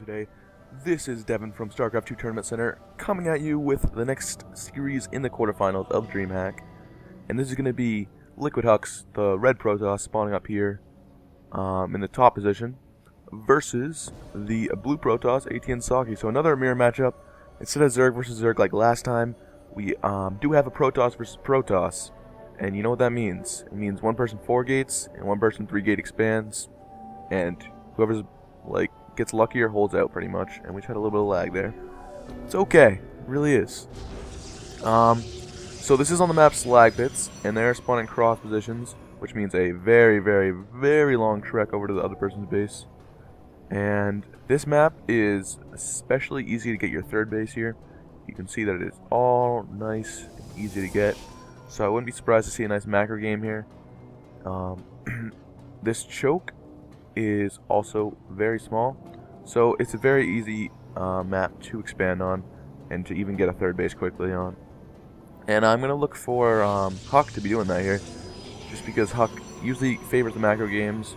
today. This is Devin from StarCraft 2 Tournament Center coming at you with the next series in the quarterfinals of Dreamhack. And this is going to be LiquidHuK's, the red Protoss spawning up here in the top position, versus the blue Protoss, aTnSocke. So another mirror matchup. Instead of Zerg versus Zerg like last time, we do have a Protoss versus Protoss. And you know what that means. It means one person 4 gates and one person 3 gate expands. And whoever's gets luckier holds out pretty much. And we just had a little bit of lag there. It's okay. It really is. So this is on the map Slag Pits, and they're spawning cross positions, which means a very, very, very long trek over to the other person's base. And this map is especially easy to get your third base here. You can see that it is all nice and easy to get. So I wouldn't be surprised to see a nice macro game here. This choke is also very small, so it's a very easy map to expand on and to even get a third base quickly on. And I'm going to look for HuK to be doing that here, just because HuK usually favors the macro games,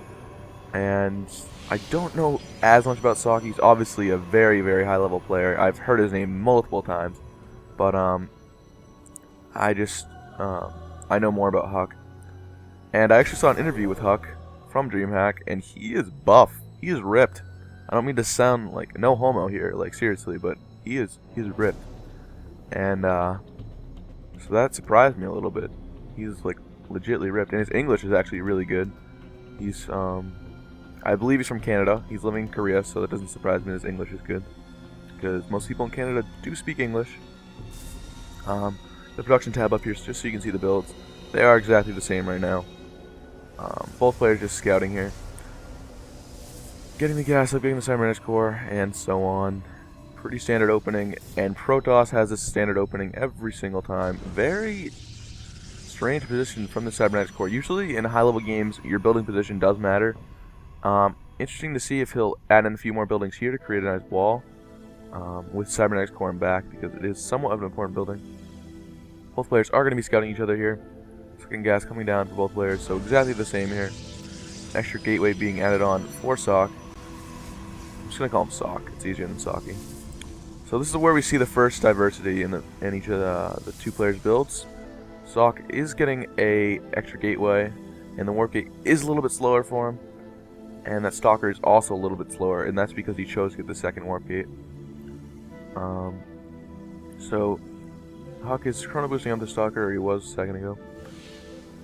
and I don't know as much about Socke. He's obviously a very, very high level player. I've heard his name multiple times, but I know more about HuK. And I actually saw an interview with HuK from Dreamhack, and he is buff. He is ripped. I don't mean to sound like no homo here, like seriously, but he's ripped. And so that surprised me a little bit. He's like legitly ripped, and his English is actually really good. He's I believe he's from Canada. He's living in Korea, so that doesn't surprise me that his English is good, because most people in Canada do speak English. The production tab up here, just so you can see the builds. They are exactly the same right now. Both players just scouting here, getting the gas up, getting the cybernetics core, and so on. Pretty standard opening, and Protoss has this standard opening every single time. Very strange position from the cybernetics core. Usually in high level games, your building position does matter. Interesting to see if he'll add in a few more buildings here to create a nice wall with cybernetics core in back, because it is somewhat of an important building. Both players are going to be scouting each other here. Second gas coming down for both players, so exactly the same here. Extra gateway being added on for Socke. I'm just going to call him Socke. It's easier than Socke. So this is where we see the first diversity in each of the two players' builds. Socke is getting a extra gateway, and the warp gate is a little bit slower for him. And that Stalker is also a little bit slower, and that's because he chose to get the second warp gate. So HuK is chrono boosting up the Stalker, or he was a second ago.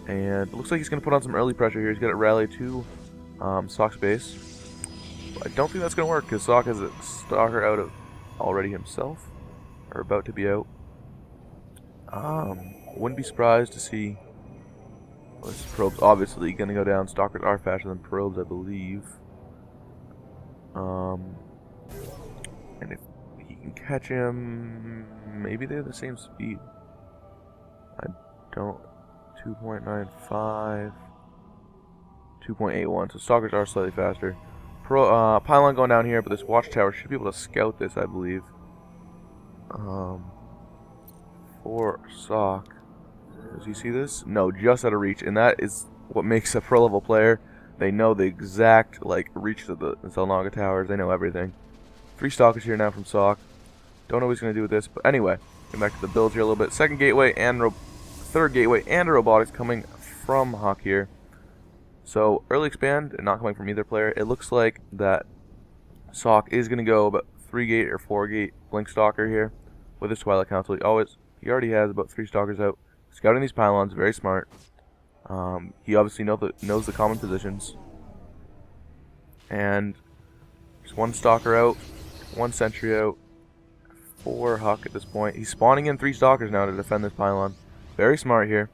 And it looks like he's going to put on some early pressure here. He's got to rally to Socke's base. But I don't think that's going to work, because Socke has a Stalker out of already himself, or about to be out. Wouldn't be surprised to see. Well, this probe's obviously going to go down. Stalkers are faster than probes, I believe. And if he can catch him, maybe they're the same speed. I don't. 2.95, 2.81. So Stalkers are slightly faster. Pylon going down here, but this watchtower should be able to scout this, I believe. For Socke, does he see this? No, just out of reach, and that is what makes a pro level player. They know the exact reach of the Zelnaga towers. They know everything. 3 Stalkers here now from Socke. Don't know what he's going to do with this, but anyway, getting back to the builds here a little bit. Second gateway and third gateway and a robotics coming from HuK here. So early expand and not coming from either player. It looks like that Socke is going to go about 3 gate or 4 gate blink stalker here with his Twilight Council. He already has about 3 stalkers out, scouting these pylons. Very smart. He obviously knows the common positions. And just 1 stalker out, 1 sentry out for HuK at this point. He's spawning in 3 stalkers now to defend this pylon. Very smart here,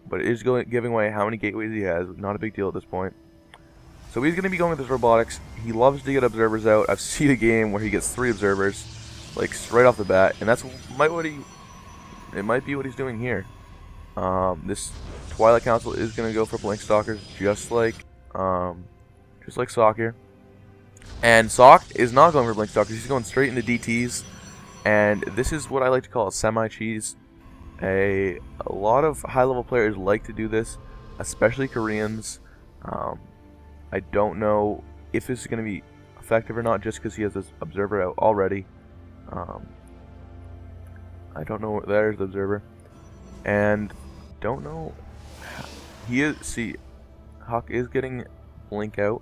but it is giving away how many gateways he has. Not a big deal at this point. So he's going to be going with his robotics. He loves to get observers out. I've seen a game where he gets 3 observers, right off the bat, and that's it might be what he's doing here. This Twilight Council is going to go for blink stalkers, just like Socke here. And Socke is not going for blink stalkers. He's going straight into DTs, and this is what I like to call a semi-cheese. A lot of high-level players like to do this, especially Koreans. I don't know if this is going to be effective or not just because he has this observer out already. I don't know. There's the observer. And don't know. He is. See, HuK is getting blink out,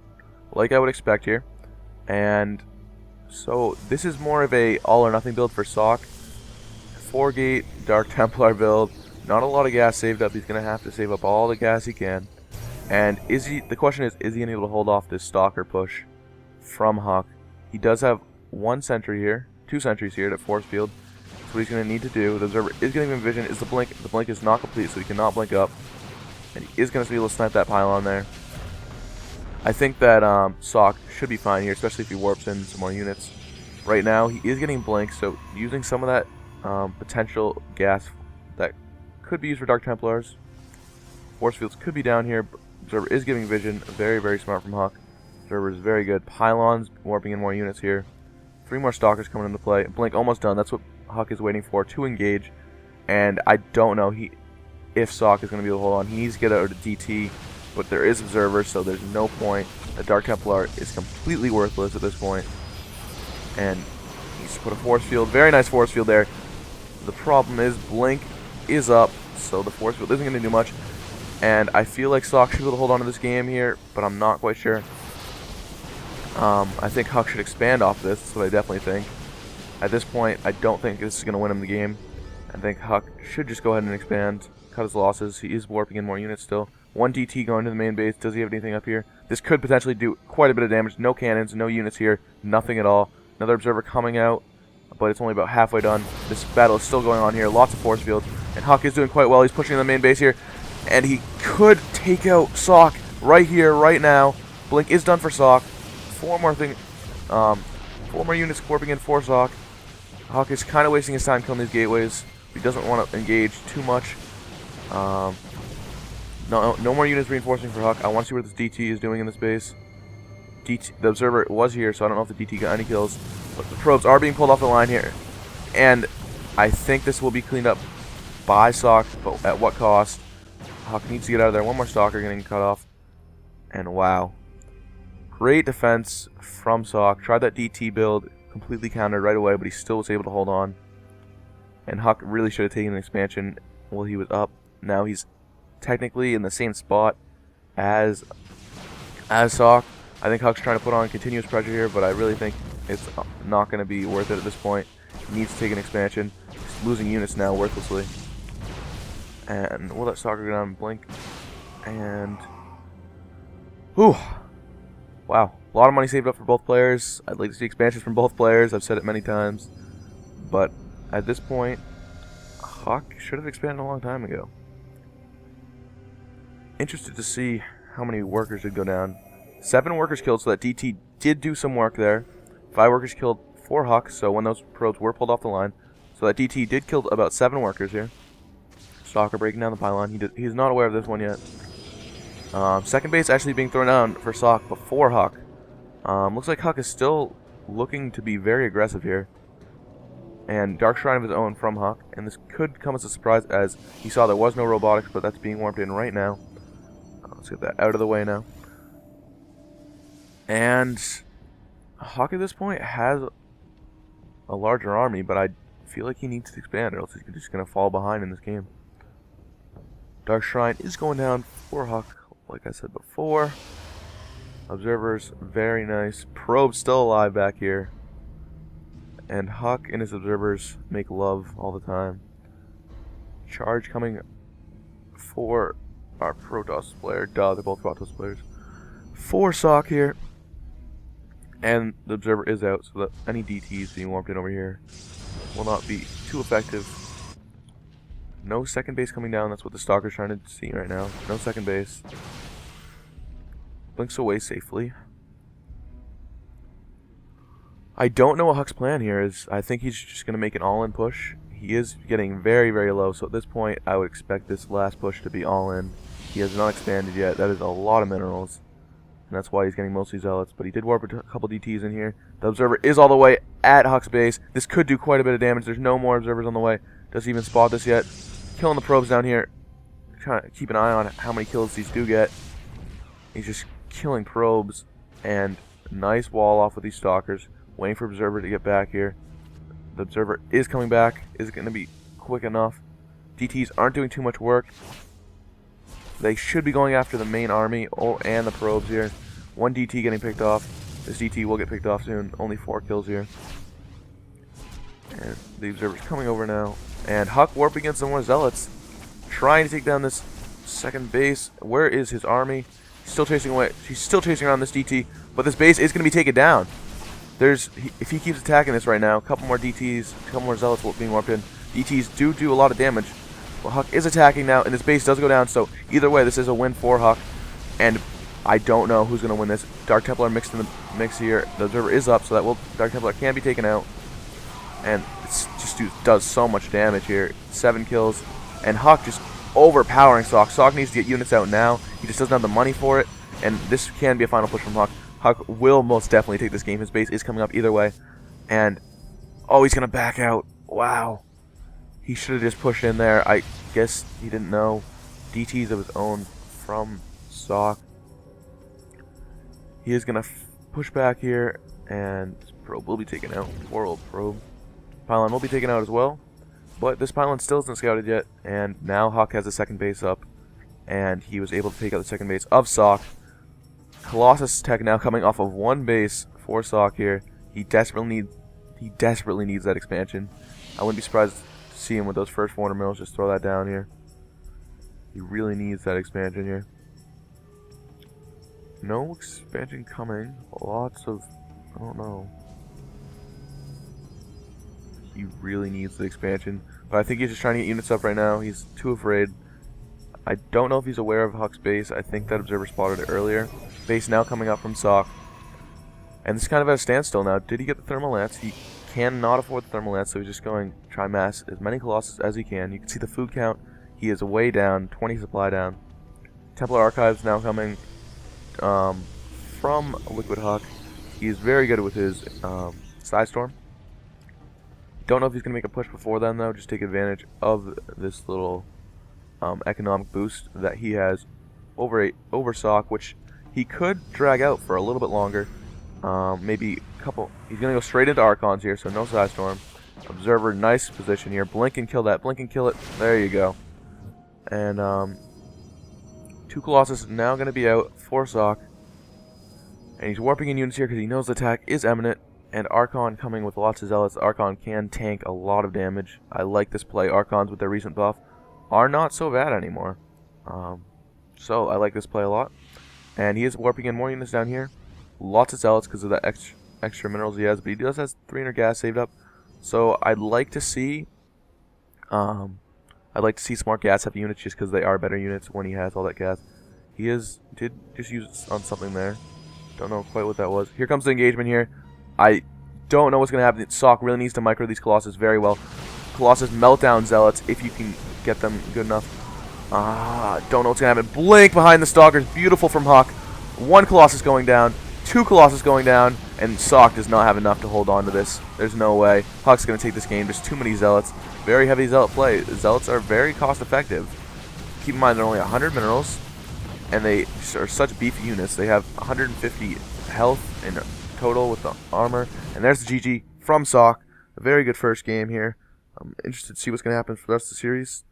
like I would expect here. And so this is more of a all or nothing build for aTnSocke. 4-gate Dark Templar build. Not a lot of gas saved up. He's gonna have to save up all the gas he can. And the question is he gonna be able to hold off this Stalker push from HuK? He does have 1 sentry here, 2 sentries here at force field. That's what he's gonna need to do. The observer is gonna give him vision. Is the blink? The blink is not complete, so he cannot blink up. And he is gonna be able to snipe that pylon there. I think that aTnSocke should be fine here, especially if he warps in some more units. Right now, he is getting blinked, so using some of that potential gas that could be used for Dark Templars. Force fields could be down here. Observer is giving vision. Very, very smart from HuK. Observer is very good. Pylons warping in more units here. 3 more Stalkers coming into play. Blink almost done. That's what HuK is waiting for to engage. And I don't know if aTnSocke is going to be able to hold on. He needs to get out of DT, but there is Observer, so there's no point. The Dark Templar is completely worthless at this point. And he's put a force field. Very nice force field there. The problem is blink is up, so the force field isn't going to do much. And I feel like aTnSocke should be able to hold on to this game here, but I'm not quite sure. I think HuK should expand off this. That's what I definitely think. At this point, I don't think this is going to win him the game. I think HuK should just go ahead and expand, cut his losses. He is warping in more units still. 1 DT going to the main base. Does he have anything up here? This could potentially do quite a bit of damage. No cannons, no units here, nothing at all. Another observer coming out, but it's only about halfway done. This battle is still going on here. Lots of force fields, and HuK is doing quite well. He's pushing the main base here, and he could take out aTnSocke right here, right now. Blink is done for aTnSocke. 4 more units warping in for aTnSocke. HuK is kind of wasting his time killing these gateways. He doesn't want to engage too much. No more units reinforcing for HuK. I want to see what this DT is doing in this base. The observer was here, so I don't know if the DT got any kills. But the probes are being pulled off the line here. And I think this will be cleaned up by aTnSocke, but at what cost? HuK needs to get out of there. 1 more Stalker getting cut off. And wow. Great defense from aTnSocke. Tried that DT build, completely countered right away, but he still was able to hold on. And HuK really should have taken an expansion while he was up. Now he's technically in the same spot as aTnSocke. I think HuK's trying to put on continuous pressure here, but I really think it's not going to be worth it at this point. He needs to take an expansion. He's losing units now worthlessly. And we'll let aTnSocke go down and blink. And whew. Wow. A lot of money saved up for both players. I'd like to see expansions from both players. I've said it many times. But at this point, HuK should have expanded a long time ago. Interested to see how many workers would go down. 7 workers killed, so that DT did do some work there. 5 workers killed for HuK, so when those probes were pulled off the line. So that DT did kill about 7 workers here. Stalker breaking down the pylon. He's not aware of this one yet. Second base actually being thrown down for aTnSocke before HuK. Looks like HuK is still looking to be very aggressive here. And Dark Shrine of his own from HuK. And this could come as a surprise as he saw there was no robotics, but that's being warped in right now. Let's get that out of the way now. And HuK at this point has a larger army, but I feel like he needs to expand or else he's just going to fall behind in this game. Dark Shrine is going down for HuK, like I said before. Observers, very nice. Probe still alive back here. And HuK and his observers make love all the time. Charge coming for our Protoss player. Duh, they're both Protoss players. For aTnSocke here. And the observer is out, so that any DTs being warped in over here will not be too effective. No second base coming down. That's what the Stalker's trying to see right now. No second base. Blinks away safely. I don't know what HuK's plan here is. I think he's just going to make an all-in push. He is getting very, very low, so at this point I would expect this last push to be all-in. He has not expanded yet. That is a lot of minerals. And that's why he's getting mostly zealots. But he did warp a couple DTs in here. The observer is all the way at HuK's base. This could do quite a bit of damage. There's no more observers on the way. Doesn't even spot this yet. Killing the probes down here. Trying to keep an eye on how many kills these do get. He's just killing probes. And Nice wall off with these stalkers. Waiting for Observer to get back here. The Observer is coming back. Is it going to be quick enough? DTs aren't doing too much work. They should be going after the main army and the probes here. One DT getting picked off. This DT will get picked off soon. Only 4 kills here. And the Observer's coming over now. And Huck warping against some more Zealots. Trying to take down this second base. Where is his army? He's still chasing away. He's still chasing around this DT. But this base is going to be taken down. If he keeps attacking this right now, a couple more DTs, a couple more Zealots being warped in. DTs do a lot of damage. Well, Huck is attacking now, and this base does go down. So either way, this is a win for Huck. And I don't know who's going to win this. Dark Templar mixed in the mix here. The Observer is up, so that Dark Templar can be taken out. And it just does so much damage here. 7 kills. And Huck just overpowering Socke. Socke needs to get units out now. He just doesn't have the money for it. And this can be a final push from Huck. Huck will most definitely take this game. His base is coming up either way. And, oh, he's going to back out. Wow. He should have just pushed in there. I guess he didn't know. DTs of his own from Socke. He is going to push back here. And this probe will be taken out. Poor old probe. Pylon will be taken out as well. But this pylon still isn't scouted yet. And now Huck has the second base up. And he was able to take out the second base of Socke. Colossus tech now coming off of one base for Socke here. He desperately needs that expansion. I wouldn't be surprised to see him with those first 400 mils just throw that down here. He really needs that expansion here. No expansion coming. Lots of, I don't know. He really needs the expansion, but I think he's just trying to get units up right now. He's too afraid. I don't know if he's aware of Huck's base. I think that Observer spotted it earlier. Base now coming up from Socke. And this is kind of at a standstill now. Did he get the Thermal Lance? He cannot afford the Thermal Lance, so he's just going to try mass as many Colossus as he can. You can see the food count. He is way down, 20 supply down. Templar Archives now coming from LiquidHuK. He is very good with his Storm. Don't know if he's going to make a push before then, though. Just take advantage of this little economic boost that he has over Socke, which he could drag out for a little bit longer. Maybe a couple. He's going to go straight into Archons here, so no Storm. Observer, nice position here. Blink and kill that. Blink and kill it. There you go. And 2 Colossus now going to be out for Socke. And he's warping in units here because he knows the attack is imminent. And Archon coming with lots of Zealots. Archon can tank a lot of damage. I like this play. Archons with their recent buff are not so bad anymore. So I like this play a lot. And he is warping in more units down here. Lots of Zealots because of the extra minerals he has. But he does have 300 gas saved up. So I'd like to see Smart Gas have units just because they are better units when he has all that gas. He did just use it on something there. Don't know quite what that was. Here comes the engagement here. I don't know what's going to happen. Socke really needs to micro these Colossus very well. Colossus meltdown Zealots if you can get them good enough. Don't know what's going to happen. Blink behind the Stalkers. Beautiful from Huck. 1 Colossus going down. 2 Colossus going down. And Socke does not have enough to hold on to this. There's no way. Huck's going to take this game. There's too many Zealots. Very heavy Zealot play. Zealots are very cost effective. Keep in mind they're only 100 minerals. And they are such beefy units. They have 150 health and total with the armor. And there's the GG from Socke. A very good first game here. I'm interested to see what's going to happen for the rest of the series.